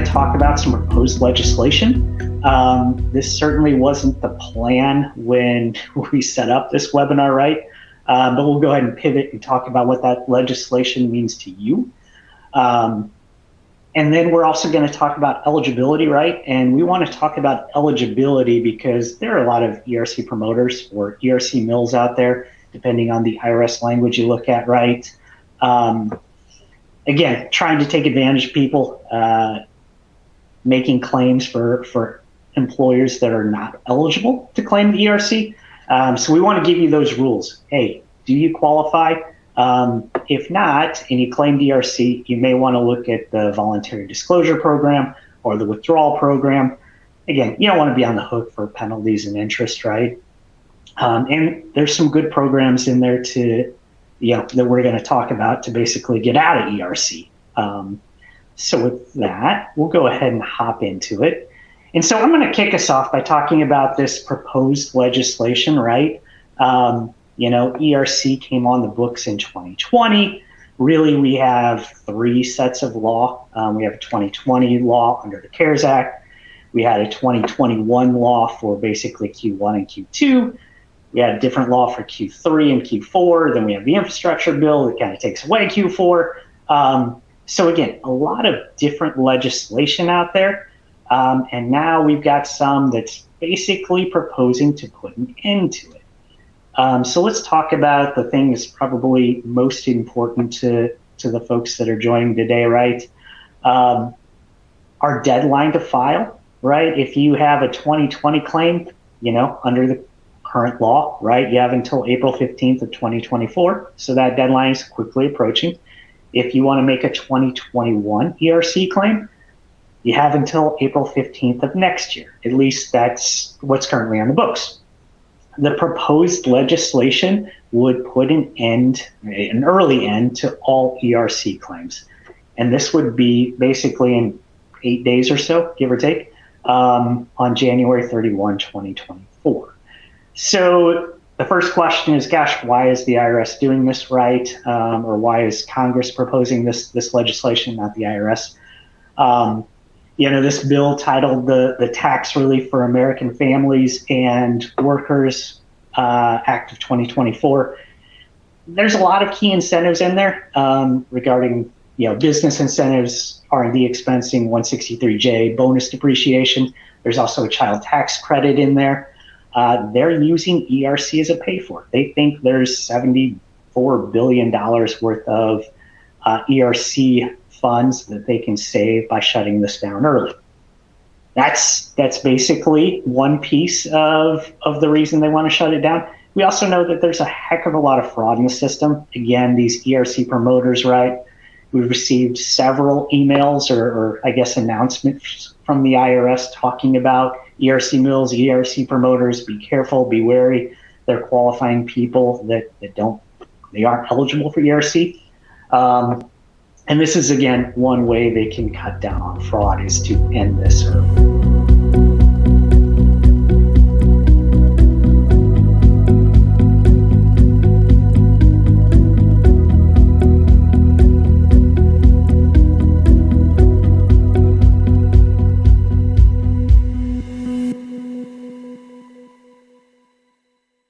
talk about some proposed legislation. This certainly wasn't the plan when we set up this webinar, right? But we'll go ahead and pivot and talk about what that legislation means to you. And then we're also going to talk about eligibility, right? And we want to talk about eligibility because there are a lot of ERC promoters or ERC mills out there, depending on the IRS language you look at, right? Again, trying to take advantage of people, making claims for employers that are not eligible to claim the ERC. So we want to give you those rules. Hey, do you qualify? If not, and you claim ERC, you may want to look at the Voluntary Disclosure Program or the Withdrawal Program. Again, you don't want to be on the hook for penalties and interest, right? And there's some good programs in there that we're going to talk about to basically get out of ERC. So with that, we'll go ahead and hop into it. And so I'm going to kick us off by talking about this proposed legislation, right? ERC came on the books in 2020. Really, we have three sets of law. We have a 2020 law under the CARES Act. We had a 2021 law for basically Q1 and Q2. We had a different law for Q3 and Q4. Then we have the infrastructure bill that kind of takes away Q4. So again, a lot of different legislation out there. And now we've got some that's basically proposing to put an end to it. So let's talk about the thing that's probably most important to the folks that are joining today, right? Our deadline to file, right? If you have a 2020 claim, under the current law, right, you have until April 15th of 2024. So that deadline is quickly approaching. If you want to make a 2021 ERC claim, you have until April 15th of next year. At least that's what's currently on the books. The proposed legislation would put an early end to all ERC claims. And this would be basically in 8 days or so, give or take, on January 31, 2024. So the first question is, gosh, why is the IRS doing this, right? Or why is Congress proposing this legislation, not the IRS? This bill titled the Tax Relief for American Families and Workers Act of 2024. There's a lot of key incentives in there regarding business incentives, R&D expensing, 163J, bonus depreciation. There's also a child tax credit in there. They're using ERC as a pay for. They think there's $74 billion worth of ERC funds that they can save by shutting this down early. That's basically one piece of the reason they want to shut it down. We also know that there's a heck of a lot of fraud in the system. Again, these ERC promoters, right? We've received several emails or I guess announcements from the IRS talking about ERC mills, ERC promoters. Be careful, be wary. They're qualifying people that aren't eligible for ERC. And this is, again, one way they can cut down on fraud is to end this early.